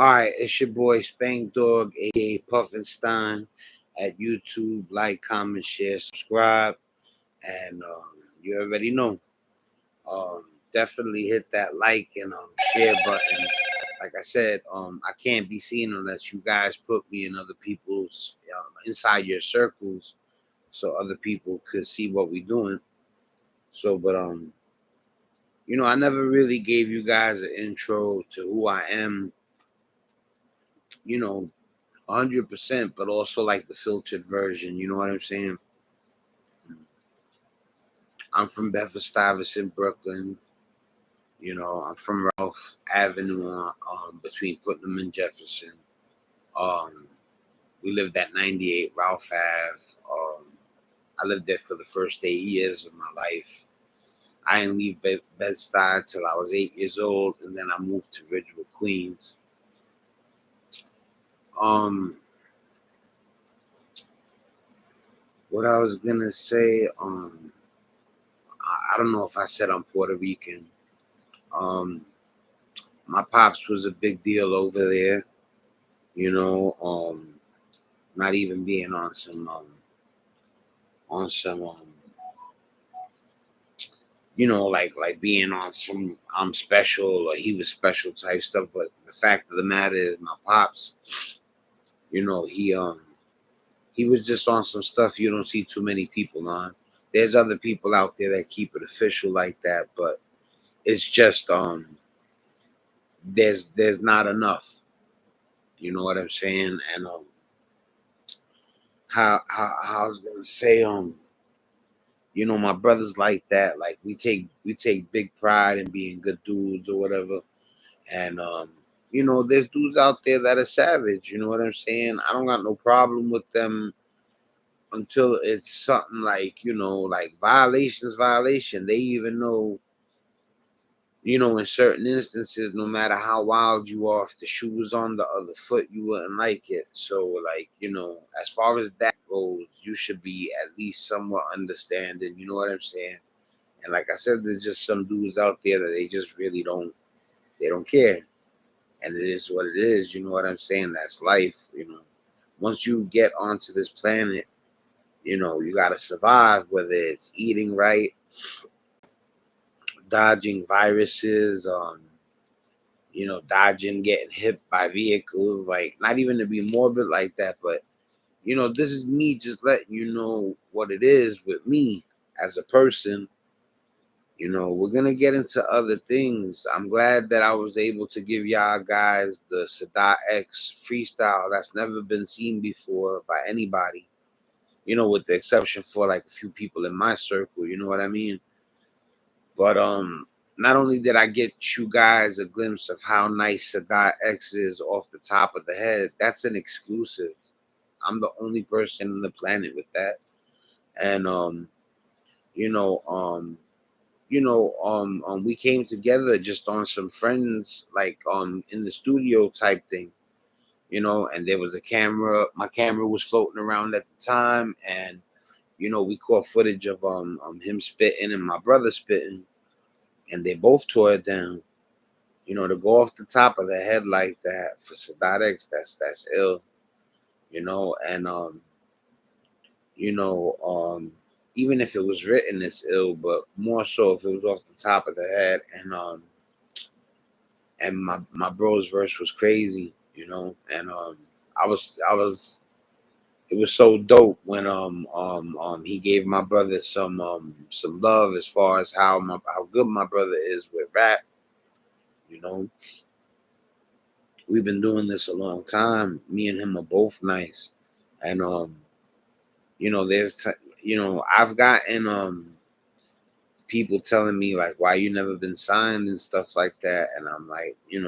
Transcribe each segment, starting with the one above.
All right, it's your boy Spankdog, aka Puffinstein, at YouTube. Like, comment, share, subscribe, and you already know. Definitely hit that like and share button. Like I said, I can't be seen unless you guys put me in other people's inside your circles, so other people could see what we're doing. So, but I never really gave you guys an intro to who I am. You know, 100%, but also like the filtered version. You know what I'm saying? I'm from Bedford-Stuyvesant, Brooklyn. I'm from Ralph Avenue between Putnam and Jefferson. Um, we lived at 98 Ralph Ave. I lived there for the first 8 years of my life. I didn't leave Bed-Stuy till I was 8 years old, and then I moved to Ridgewood, Queens. Um, what I was gonna say, I don't know if I said I'm Puerto Rican. Um, my pops was a big deal over there, you know, not even being on some like being on some I'm special or he was special type stuff. But the fact of the matter is my pops, you know, he was just on some stuff you don't see too many people on. There's other people out there that keep it official like that, but it's just there's not enough. You know what I'm saying? And how I was gonna say my brothers like that. Like we take big pride in being good dudes or whatever. And there's dudes out there that are savage. You know what I'm saying? I don't got no problem with them until it's something like like violation. They even know. In certain instances, no matter how wild you are, if the shoe was on the other foot, you wouldn't like it. So, like, as far as that goes, you should be at least somewhat understanding. You know what I'm saying? And like I said, there's just some dudes out there that they just really they don't care. And it is what it is. You know what I'm saying? That's life. Once you get onto this planet, you got to survive, whether it's eating right, dodging viruses, dodging getting hit by vehicles, like not even to be morbid like that, but this is me just letting you know what it is with me as a person. We're gonna get into other things. I'm glad that I was able to give y'all guys the Sadat X freestyle that's never been seen before by anybody, with the exception for like a few people in my circle, you know what I mean? But not only did I get you guys a glimpse of how nice Sadat X is off the top of the head, that's an exclusive. I'm the only person on the planet with that. And you know, we came together just on some friends, like in the studio type thing, and there was a camera. My camera was floating around at the time, and we caught footage of him spitting and my brother spitting, and they both tore it down. To go off the top of the head like that for Sadat X, that's ill. And you know, even if it was written, it's ill, but more so if it was off the top of the head. And my bro's verse was crazy, and I was it was so dope when he gave my brother some love as far as how good my brother is with rap. You know, we've been doing this a long time. Me and him are both nice, and I've gotten people telling me like, why you never been signed and stuff like that, and I'm like, I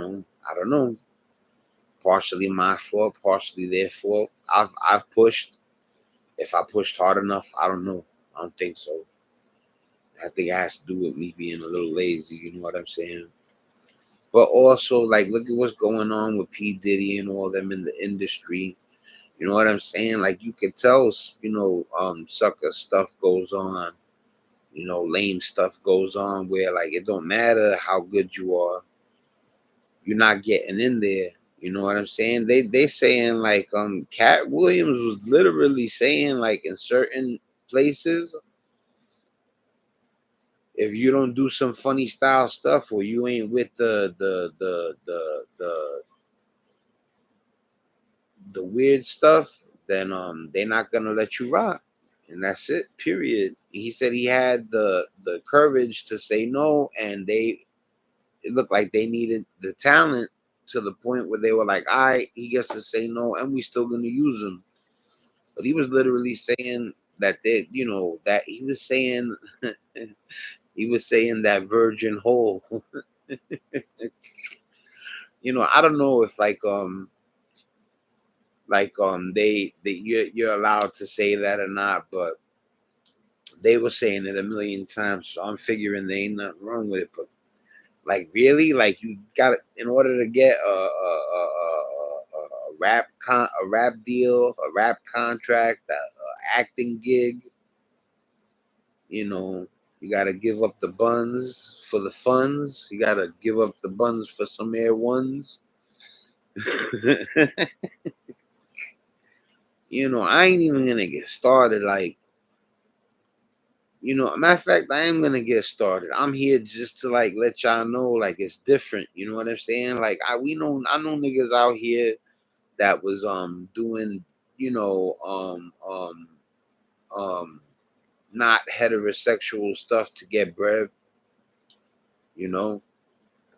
don't know. Partially my fault, partially their fault. I've pushed. If I pushed hard enough, I don't know. I don't think so. I think it has to do with me being a little lazy. You know what I'm saying? But also, like, look at what's going on with P Diddy and all them in the industry. You know what I'm saying? Like, you can tell, sucker stuff goes on. Lame stuff goes on where, like, it don't matter how good you are. You're not getting in there. You know what I'm saying? They saying like Cat Williams was literally saying like in certain places, if you don't do some funny style stuff or you ain't with the weird stuff, then they're not gonna let you rock. And that's it, period. He said he had the courage to say no, and it looked like they needed the talent to the point where they were like, all right, he gets to say no and we still gonna use him. But he was literally saying that that he was saying that virgin hole. I don't know if they you're allowed to say that or not, but they were saying it a million times, so I'm figuring there ain't nothing wrong with it. But like really, like you got in order to get a rap deal, a rap contract, a acting gig, you know, you got to give up the buns for the funds. You got to give up the buns for some air ones. I ain't even gonna get started. Like, matter of fact, I am gonna get started. I'm here just to like let y'all know, like it's different. You know what I'm saying? Like I know niggas out here that was doing, you know, um not heterosexual stuff to get bread. You know,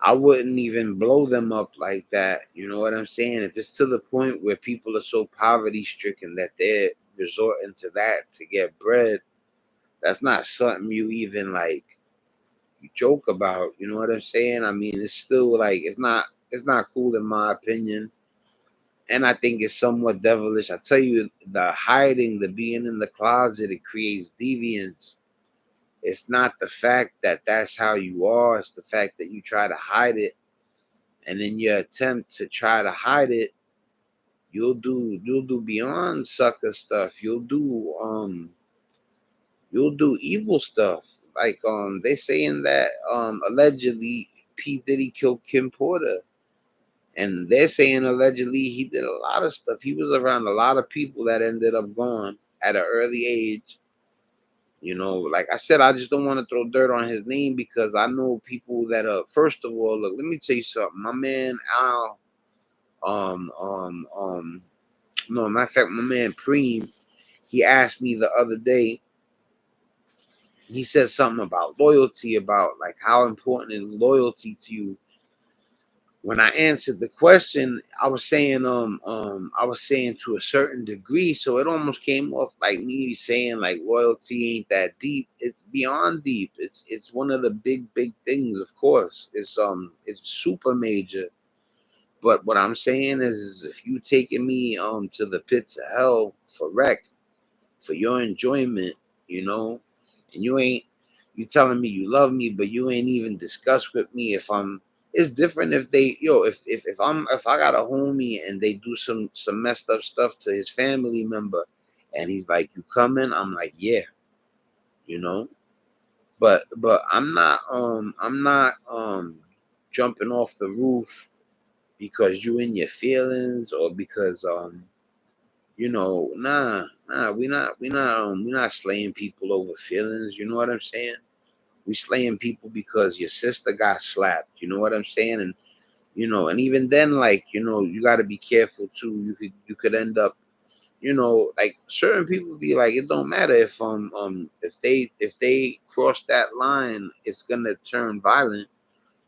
I wouldn't even blow them up like that. You know what I'm saying? If it's to the point where people are so poverty stricken that they're resorting to that to get bread, that's not something you even like you joke about. You know what I'm saying? I mean, it's still like it's not cool in my opinion. And I think it's somewhat devilish. I tell you, the hiding, the being in the closet, it creates deviance. It's not the fact that that's how you are, it's the fact that you try to hide it. And in your attempt to try to hide it, you'll do beyond sucker stuff. You'll do evil stuff. Like they saying that allegedly P. Diddy killed Kim Porter. And they're saying allegedly he did a lot of stuff. He was around a lot of people that ended up gone at an early age. Like I said, I just don't want to throw dirt on his name because I know people that are. First of all, look, let me tell you something. My man Al, um, um, um, no, matter of fact, my man Preem, he asked me the other day. He said something about loyalty, about like how important is loyalty to you. When I answered the question, I was saying to a certain degree, so it almost came off like me saying like loyalty ain't that deep. It's beyond deep. It's one of the big things, of course. It's super major. But what I'm saying is if you taking me to the pits of hell for wreck, for your enjoyment, you know, and you telling me you love me, but you ain't even discuss with me if I'm. It's different if they if I got a homie and they do some messed up stuff to his family member, and he's like, "You coming?" I'm like, "Yeah," you know. But I'm not jumping off the roof because you in your feelings or because we're not slaying people over feelings. You know what I'm saying? We slaying people because your sister got slapped. You know what I'm saying? And even then, like, you got to be careful too. You could end up, like certain people be like, it don't matter if they cross that line, it's gonna turn violent.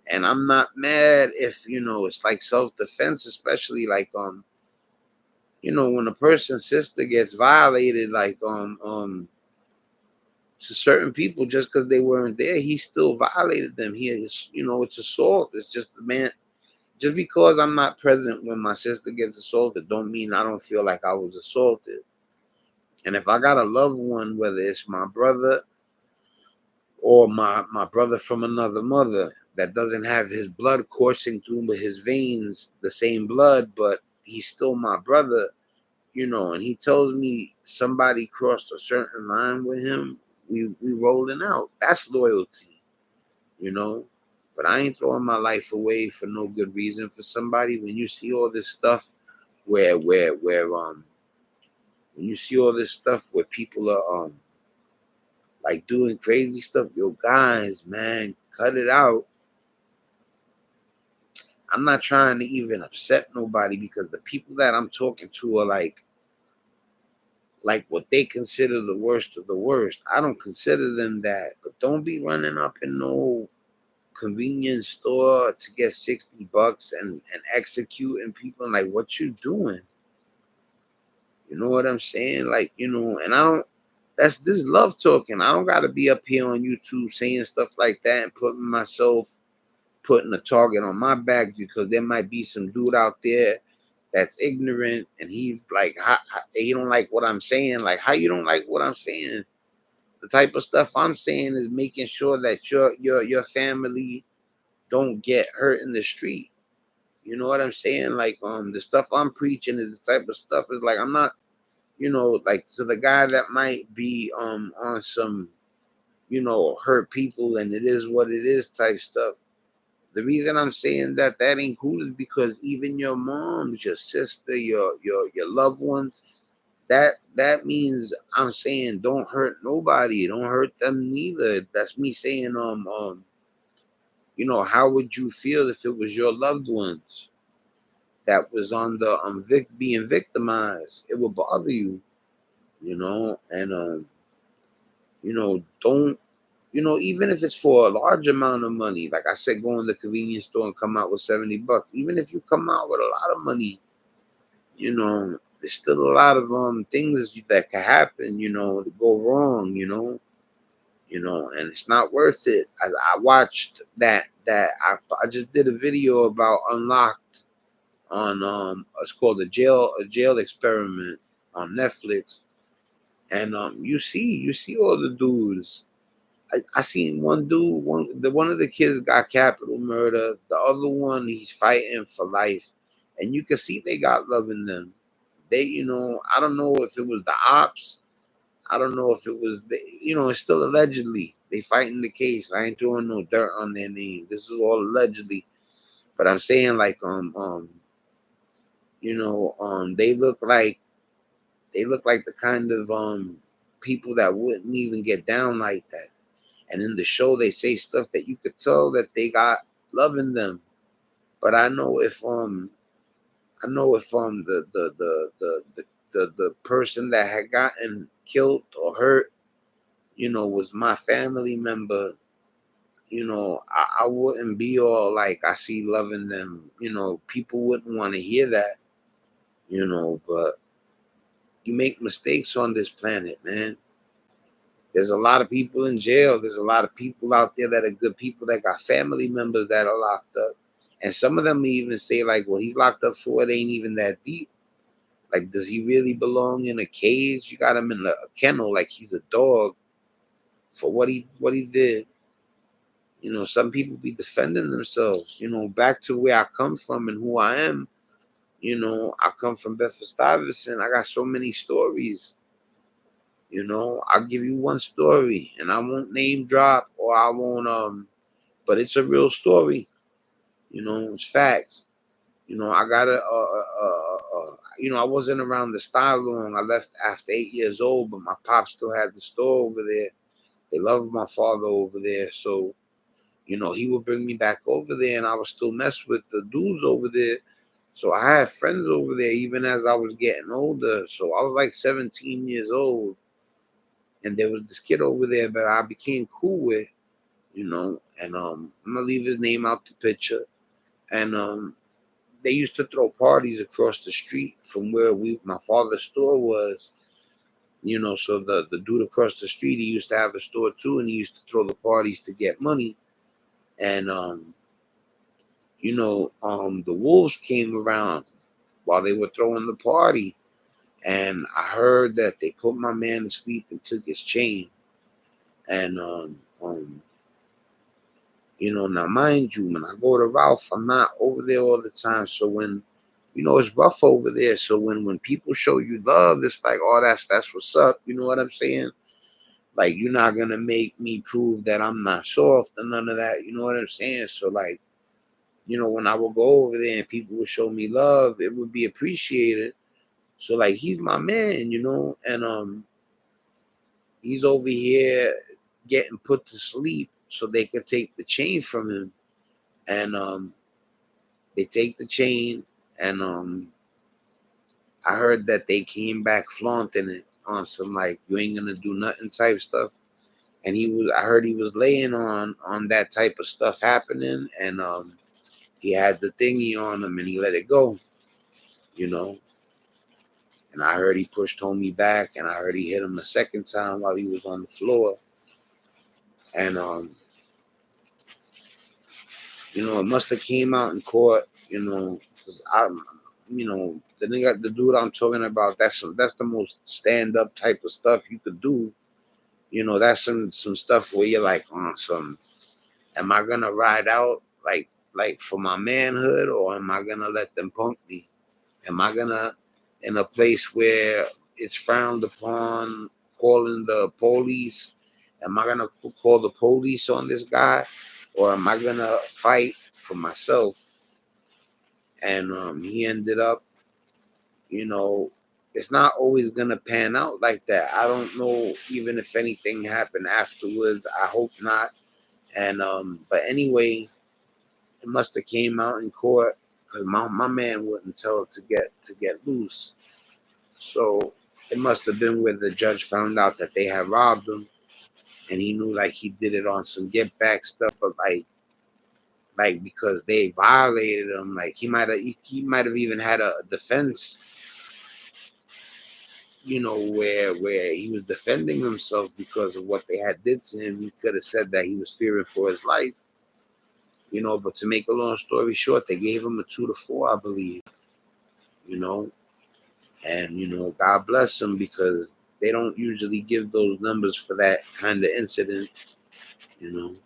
And I'm not mad if it's like self defense, especially like when a person's sister gets violated, like to certain people just because they weren't there, he still violated them. He is, it's assault. It's just the man. Just because I'm not present when my sister gets assaulted, don't mean I don't feel like I was assaulted. And if I got a loved one, whether it's my brother or my brother from another mother that doesn't have his blood coursing through his veins, the same blood, but he's still my brother, and he tells me somebody crossed a certain line with him, we rolling out. That's loyalty, you know. But I ain't throwing my life away for no good reason for somebody. When you see all this stuff where when you see all this stuff where people are like doing crazy stuff, yo guys, man, cut it out. I'm not trying to even upset nobody because the people that I'm talking to are like what they consider the worst of the worst. I don't consider them that, but don't be running up in no convenience store to get $60 and executing people. Like, what you doing? You know what I'm saying? Like, and I don't. That's this love talking. I don't gotta be up here on YouTube saying stuff like that and putting a target on my back because there might be some dude out there that's ignorant and he's like, he don't like what I'm saying. Like, how you don't like what I'm saying? The type of stuff I'm saying is making sure that your family don't get hurt in the street. You know what I'm saying? Like, the stuff I'm preaching is the type of stuff is like I'm not, like to the guy that might be on some, hurt people and it is what it is type stuff. The reason I'm saying that ain't cool is because even your moms, your sister, your loved ones, that means I'm saying don't hurt nobody, don't hurt them neither. That's me saying how would you feel if it was your loved ones that was on the being victimized? It would bother you, and don't even if it's for a large amount of money, like I said, go in the convenience store and come out with $70. Even if you come out with a lot of money, there's still a lot of things that could happen, to go wrong, and it's not worth it. I watched I just did a video about Unlocked on it's called a jail experiment on Netflix, and you see all the dudes. I seen one dude, one of the kids got capital murder. The other one, he's fighting for life, and you can see they got love in them. They, I don't know if it was the ops. I don't know if it was it's still allegedly. They fighting the case. I ain't throwing no dirt on their name. This is all allegedly. But I'm saying like they look like the kind of people that wouldn't even get down like that. And in the show, they say stuff that you could tell that they got love in them. But I know if the person that had gotten killed or hurt, was my family member, I wouldn't be all like I see love in them. People wouldn't want to hear that, but you make mistakes on this planet, man. There's a lot of people in jail. There's a lot of people out there that are good people that got family members that are locked up. And some of them even say, like, well, he's locked up for it ain't even that deep. Like, does he really belong in a cage? You got him in a kennel like he's a dog for what he did. Some people be defending themselves. Back to where I come from and who I am. I come from Bedford-Stuyvesant. I got so many stories. I'll give you one story, and I won't name drop or I won't but it's a real story. It's facts. I got I wasn't around the style long. I left after 8 years old, but my pop still had the store over there. They loved my father over there, so he would bring me back over there, and I would still mess with the dudes over there. So I had friends over there even as I was getting older. So I was like 17 years old, and there was this kid over there that I became cool with, and I'm gonna leave his name out the picture. And they used to throw parties across the street from where my father's store was. So the dude across the street, he used to have a store too, and he used to throw the parties to get money. And the wolves came around while they were throwing the party, and I heard that they put my man to sleep and took his chain. And now mind you, when I go to Ralph, I'm not over there all the time. So when it's rough over there. So when people show you love, it's like, oh, that's what's up. You know what I'm saying? Like, you're not gonna make me prove that I'm not soft and none of that. You know what I'm saying? So like, when I would go over there and people would show me love, it would be appreciated. So like, he's my man, and he's over here getting put to sleep so they could take the chain from him. And they take the chain, and I heard that they came back flaunting it on some like, you ain't gonna do nothing type stuff. And I heard he was laying on that type of stuff happening, and he had the thingy on him and he let it go, you know. And I heard he pushed homie back, and I heard he hit him a second time while he was on the floor. And it must have came out in court, 'cause the dude I'm talking about, that's the most stand up type of stuff you could do. That's some stuff where you're like, some, am I gonna ride out like for my manhood, or am I gonna let them punk me? Am I gonna, in a place where it's frowned upon, calling the police? Am I gonna call the police on this guy, or am I gonna fight for myself? And he ended up, you know, it's not always gonna pan out like that. I don't know even if anything happened afterwards. I hope not. And but anyway, it must have came out in court because my man wouldn't tell it to get loose. So it must have been where the judge found out that they had robbed him, and he knew like he did it on some get back stuff, but like because they violated him, like he might have even had a defense, where he was defending himself because of what they had did to him. He could have said that he was fearing for his life, but to make a long story short, they gave him a 2 to 4, I believe, you know, and God bless him, because they don't usually give those numbers for that kind of incident, you know.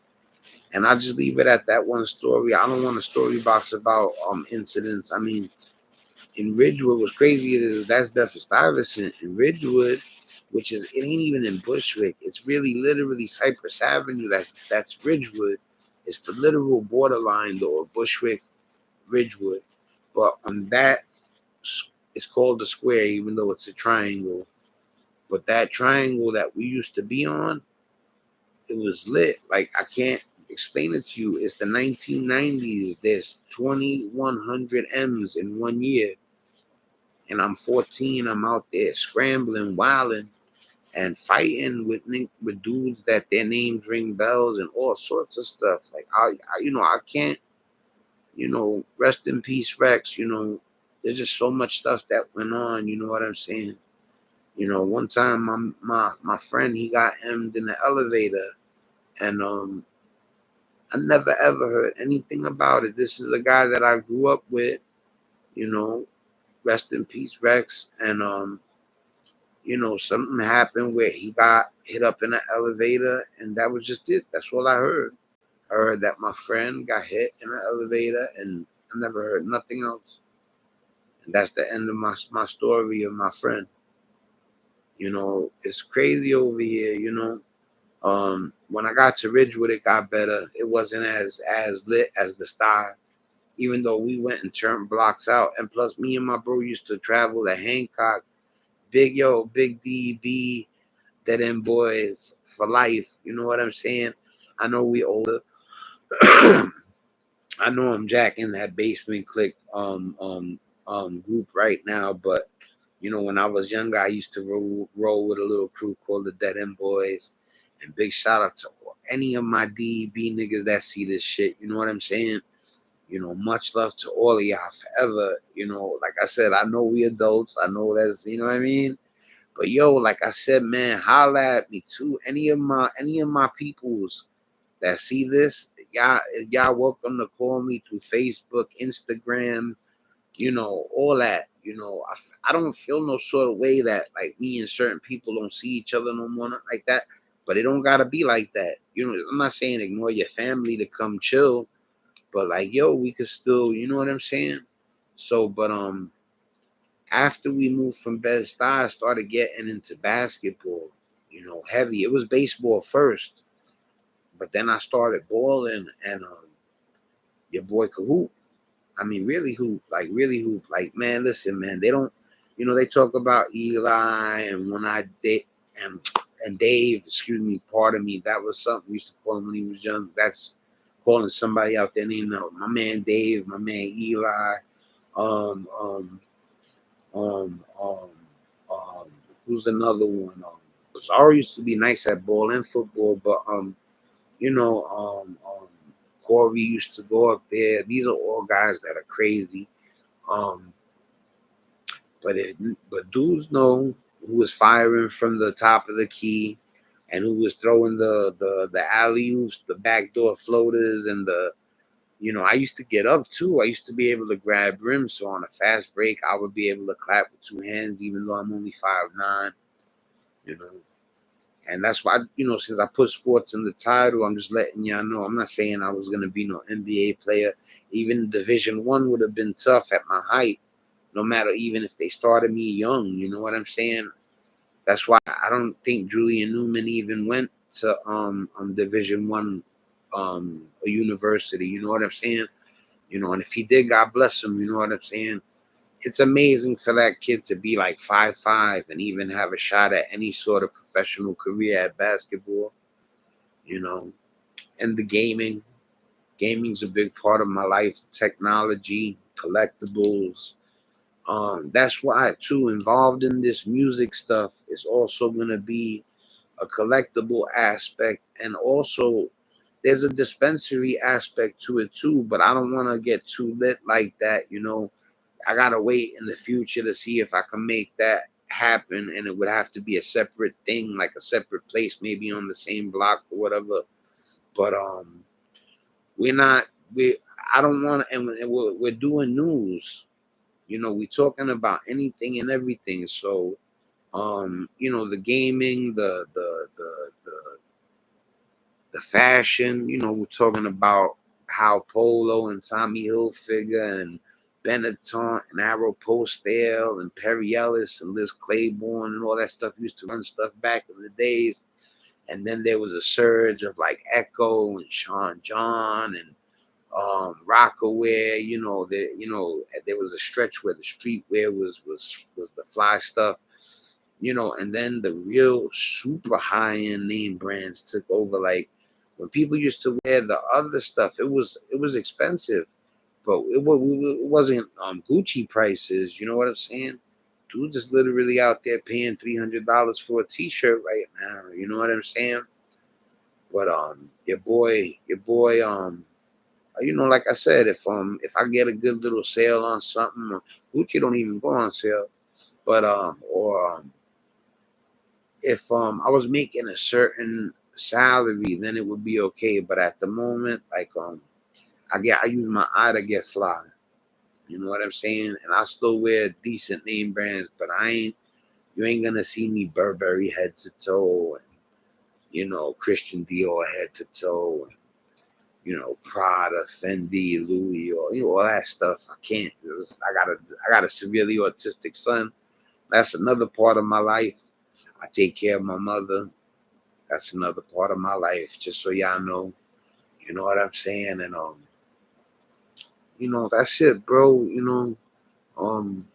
And I just leave it at that one story. I don't want a story box about incidents. I mean, in Ridgewood, what's crazy is that's Bedford Stuyvesant. In Ridgewood, which is, it ain't even in Bushwick. It's really literally Cypress Avenue. That's Ridgewood. It's the literal borderline though of Bushwick, Ridgewood. But on that, it's called the square, even though it's a triangle. But that triangle that we used to be on, it was lit. Like, I can't explain it to you. It's the 1990s. There's 2,100 M's in 1 year. And I'm 14. I'm out there scrambling, wilding, and fighting with dudes that their names ring bells and all sorts of stuff. Like, I can't, rest in peace, Rex. There's just so much stuff that went on. You know what I'm saying? One time my friend, he got hemmed in the elevator, and I never ever heard anything about it. This is a guy that I grew up with, you know, rest in peace, Rex. And something happened where he got hit up in the elevator, and that was just it. That's all I heard. I heard that my friend got hit in the elevator, and I never heard nothing else. And that's the end of my story of my friend. It's crazy over here, when I got to Ridgewood, it got better. It wasn't as lit as the Star, even though we went and turned blocks out. And plus, me and my bro used to travel to Hancock. Big DB, Dead End Boys for life. You know what I'm saying? I know we older. I know I'm jacking that basement click group right now, but when I was younger, I used to roll with a little crew called the Dead End Boys. And big shout out to any of my DB niggas that see this shit. You know what I'm saying? Much love to all of y'all forever. Like I said, I know we adults. I know that's, you know what I mean? But like I said, man, holla at me too. Any of my peoples that see this, y'all welcome to call me through Facebook, Instagram, all that. I don't feel no sort of way that like me and certain people don't see each other no more, not like that. But it don't gotta be like that. I'm not saying ignore your family to come chill, but like, we could still, you know what I'm saying? So, but after we moved from Bed-Stuy, I started getting into basketball. heavy. It was baseball first, but then I started balling, and your boy could hoop. I mean, really hoop, like really hoop. Like, man, listen, man, they don't, they talk about Eli and when I did and Dave, excuse me, pardon me, that was something we used to call him when he was young. That's calling somebody out there named my man Dave, my man Eli, um, um, um, um, um, who's another one? Zara used to be nice at ball and football, but you know, Corey used to go up there. These are all guys that are crazy. Um, but it, but dudes know who was firing from the top of the key, and who was throwing the alley oops, the backdoor floaters, and I used to get up too. I used to be able to grab rims, so on a fast break, I would be able to clap with two hands, even though I'm only 5'9". You know, and that's why since I put sports in the title, I'm just letting y'all know. I'm not saying I was gonna be no NBA player. Even Division 1 would have been tough at my height, no matter even if they started me young. You know what I'm saying? That's why I don't think Julian Newman even went to Division 1 a university. You know what I'm saying? And if he did, God bless him. You know what I'm saying? It's amazing for that kid to be like 5'5" and even have a shot at any sort of professional career at basketball. You know, and the gaming's a big part of my life. Technology, collectibles. That's why too, involved in this music stuff is also gonna be a collectible aspect, and also there's a dispensary aspect to it too. But I don't want to get too lit like that. I gotta wait in the future to see if I can make that happen, and it would have to be a separate thing, like a separate place, maybe on the same block or whatever. But we're not. We I don't want to, and we're doing news. We're talking about anything and everything. So the gaming, the fashion. We're talking about how Polo and Tommy Hilfiger and Benetton and Aeropostale and Perry Ellis and Liz Claiborne and all that stuff used to run stuff back in the days. And then there was a surge of like Echo and Sean John and Rockaware. There was a stretch where the streetwear was the fly stuff. And then the real super high end name brands took over. Like when people used to wear the other stuff, it was expensive, but it wasn't Gucci prices. You know what I'm saying? Dude is literally out there paying $300 for a T-shirt right now. You know what I'm saying? But your boy, like I said, if I get a good little sale on something, Gucci don't even go on sale. But or if I was making a certain salary, then it would be okay. But at the moment, like I use my eye to get fly. You know what I'm saying? And I still wear decent name brands, but you ain't gonna see me Burberry head to toe, and Christian Dior head to toe, and Prada, Fendi, Louis, or all that stuff. I can't. I got a severely autistic son. That's another part of my life. I take care of my mother. That's another part of my life. Just so y'all know, you know what I'm saying. And that's it, bro. Um,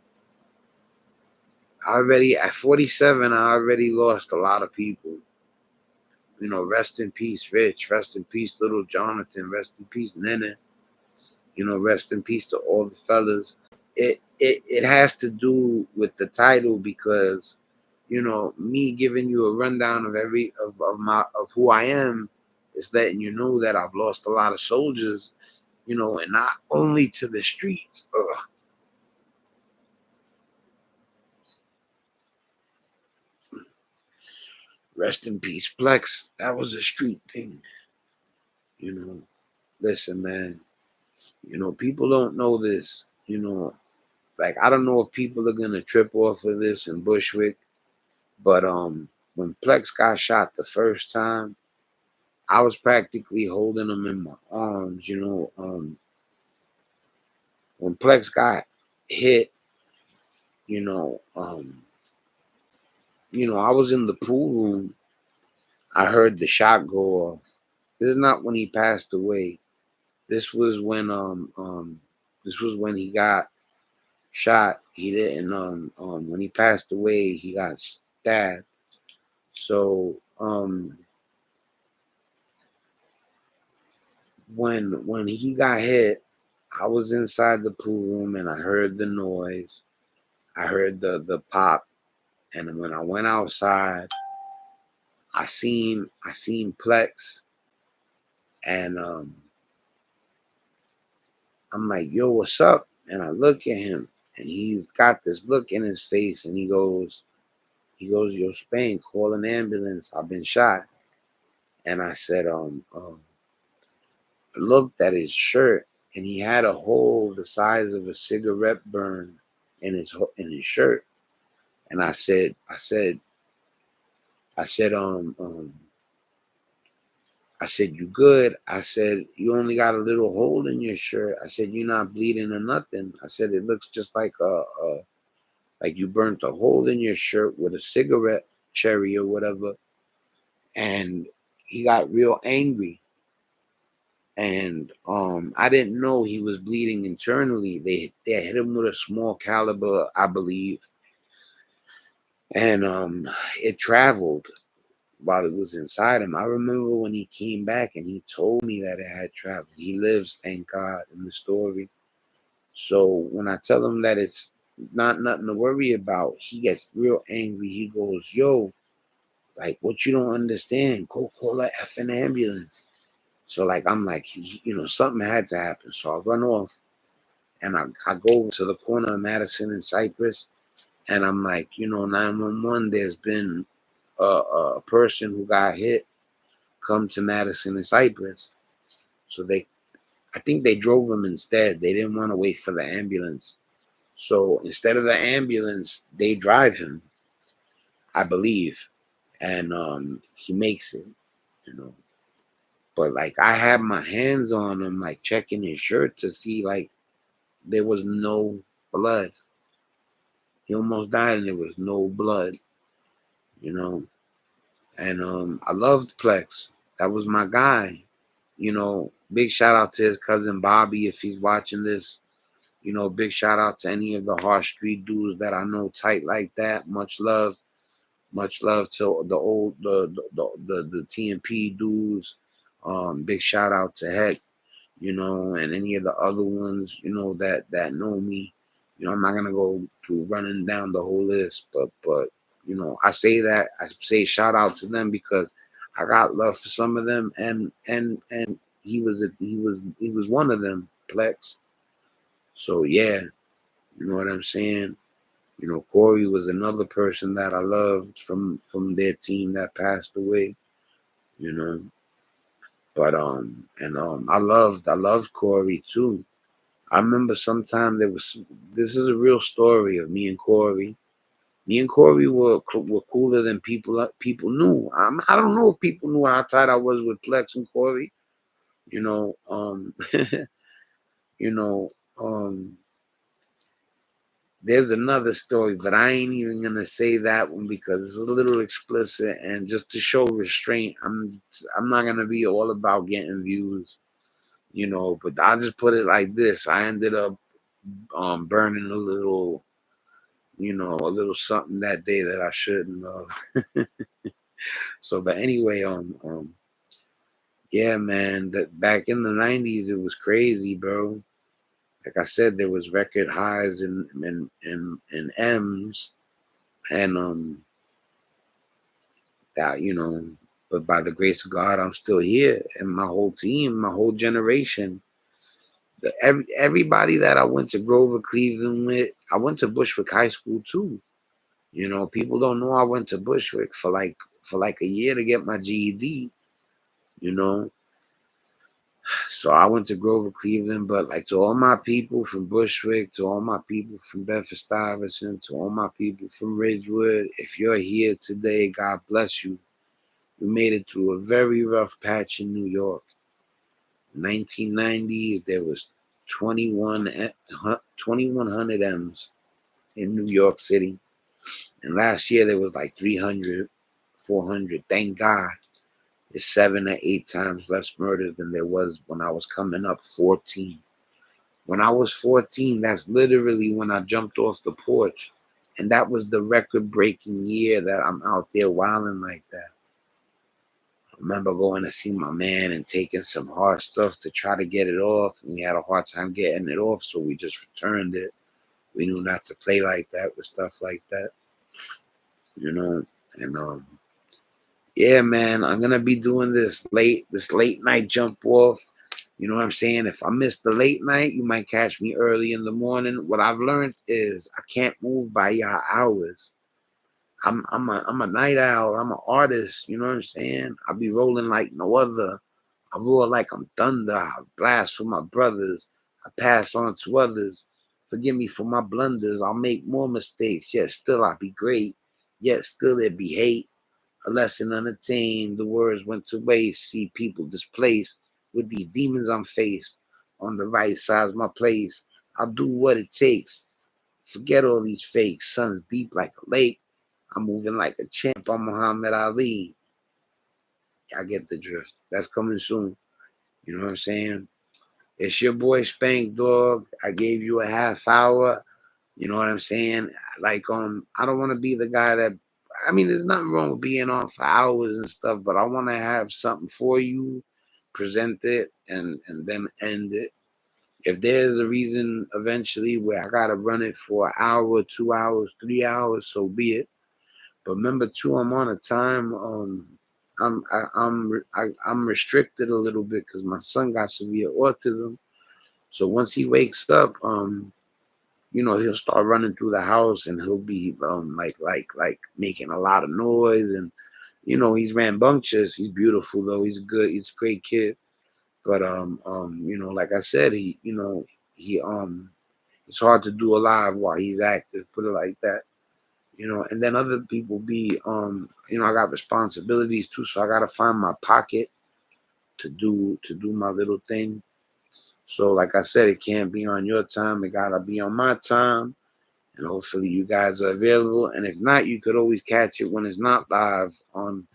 I already at 47, I already lost a lot of people. Rest in peace, Rich. Rest in peace, little Jonathan. Rest in peace, Nene. Rest in peace to all the fellas. It has to do with the title because me giving you a rundown of of who I am is letting you know that I've lost a lot of soldiers, and not only to the streets. Ugh. Rest in peace, Plex. That was a street thing. you know Listen, man, people don't know this. Like, I don't know if people are gonna trip off of this in Bushwick, but when Plex got shot the first time, I was practically holding him in my arms. When Plex got hit, you know, um, I was in the pool room, I heard the shot go off. This is not when he passed away. This was when this was when he got shot. He didn't when he passed away, he got stabbed. So when he got hit, I was inside the pool room and I heard the noise. I heard the pop, and when I went outside, I seen Plex, and I'm like, "Yo, what's up?" And I look at him, and he's got this look in his face, and he goes, "Yo, Spain, call an ambulance. I've been shot." And I said, I looked at his shirt, and he had a hole the size of a cigarette burn in his shirt. And I said, "You good?" I said, "You only got a little hole in your shirt." I said, "You're not bleeding or nothing." I said, "It looks just like like you burnt a hole in your shirt with a cigarette cherry or whatever." And he got real angry. And I didn't know he was bleeding internally. They hit him with a small caliber, I believe, and it traveled while it was inside him. I remember when he came back and he told me that it had traveled. He lives, thank God, in the story. So when I tell him that it's not nothing to worry about, he gets real angry. He goes, "Yo, like, what you don't understand? Go call a effing ambulance." So like I'm like, something had to happen. So I run off and I go to the corner of Madison and Cypress, and I'm like, 911. There's been a person who got hit. Come to Madison and Cypress. So I think they drove him instead. They didn't want to wait for the ambulance. So instead of the ambulance, they drive him, I believe, and he makes it, you know. But like I had my hands on him, like checking his shirt to see like there was no blood. He almost died and there was no blood, you know. And I loved Plex. That was my guy. Big shout out to his cousin Bobby if he's watching this. Big shout out to any of the Hard Street dudes that I know tight like that. Much love. Much love to the old the TMP dudes. Big shout out to Heck, and any of the other ones, that know me. I'm not gonna go through running down the whole list, but I say shout out to them because I got love for some of them, and he was one of them, Plex. So yeah, you know what I'm saying. Corey was another person that I loved from their team that passed away. You know, but I loved Corey too. I remember sometime this is a real story of me and Corey. Me and Corey were cooler than people knew. I don't know if people knew how tight I was with Plex and Corey. You know, you know, um, there's another story, but I ain't even gonna say that one because it's a little explicit, and just to show restraint, I'm not gonna be all about getting views, But I'll just put it like this: I ended up burning a little something that day that I shouldn't have. So, but anyway, yeah, man, that back in the '90s, it was crazy, bro. Like I said, there was record highs in M's, and that but by the grace of God, I'm still here, and my whole team, my whole generation, everybody that I went to Grover Cleveland with, I went to Bushwick High School too. People don't know I went to Bushwick for like a year to get my GED. You know, so I went to Grover Cleveland, but like to all my people from Bushwick, to all my people from Bedford Stuyvesant, to all my people from Ridgewood, if you're here today, God bless you. We made it through a very rough patch in New York. 1990s, there was 2,100 M's in New York City. And last year there was like 300, 400. Thank God. is 7 or 8 times less murders than there was when I was coming up 14. When I was 14, that's literally when I jumped off the porch. And that was the record breaking year that I'm out there wilding like that. I remember going to see my man and taking some hard stuff to try to get it off. And we had a hard time getting it off, so we just returned it. We knew not to play like that with stuff like that, you know. And yeah, man, I'm gonna be doing this late night jump off. You know what I'm saying? If I miss the late night, you might catch me early in the morning. What I've learned is I can't move by y'all hours. I'm a night owl. I'm an artist. You know what I'm saying? I be rolling like no other. I roar like I'm thunder. I blast for my brothers. I pass on to others. Forgive me for my blunders. I'll make more mistakes. Yet still I be great. Yet still there be hate. A lesson unattained. The words went to waste. See people displaced with these demons I'm faced. On the right side's my place. I'll do what it takes. Forget all these fakes. Sun's deep like a lake. I'm moving like a champ. I'm Muhammad Ali. I get the drift. That's coming soon. You know what I'm saying? It's your boy Spankdog. I gave you a half hour. You know what I'm saying? Like, I don't want to be the guy that. I mean, there's nothing wrong with being on for hours and stuff, but I want to have something for you, present it, and then end it. If there's a reason eventually where I gotta run it for an hour, 2 hours, 3 hours, so be it. But remember too, I'm on a time. I'm restricted a little bit because my son got severe autism. So once he wakes up, he'll start running through the house and he'll be like making a lot of noise and he's rambunctious. He's beautiful though. He's good. He's a great kid. But like I said, he it's hard to do a live while he's active. Put it like that. And then other people be I got responsibilities too, so I gotta find my pocket to do my little thing. So like I said, it can't be on your time, it gotta be on my time. And hopefully you guys are available. And if not, you could always catch it when it's not live on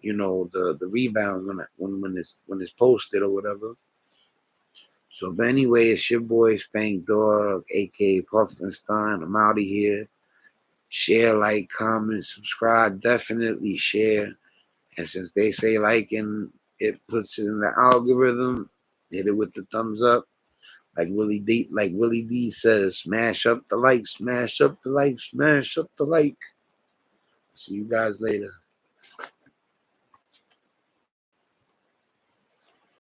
the rebound when it's posted or whatever. So but anyway, it's your boy Spank Dog, aka Puffinstein. I'm out of here. Share, like, comment, subscribe. Definitely share. And since they say liking, it puts it in the algorithm. Hit it with the thumbs up. Like Willie D says, smash up the like, smash up the like, smash up the like. See you guys later.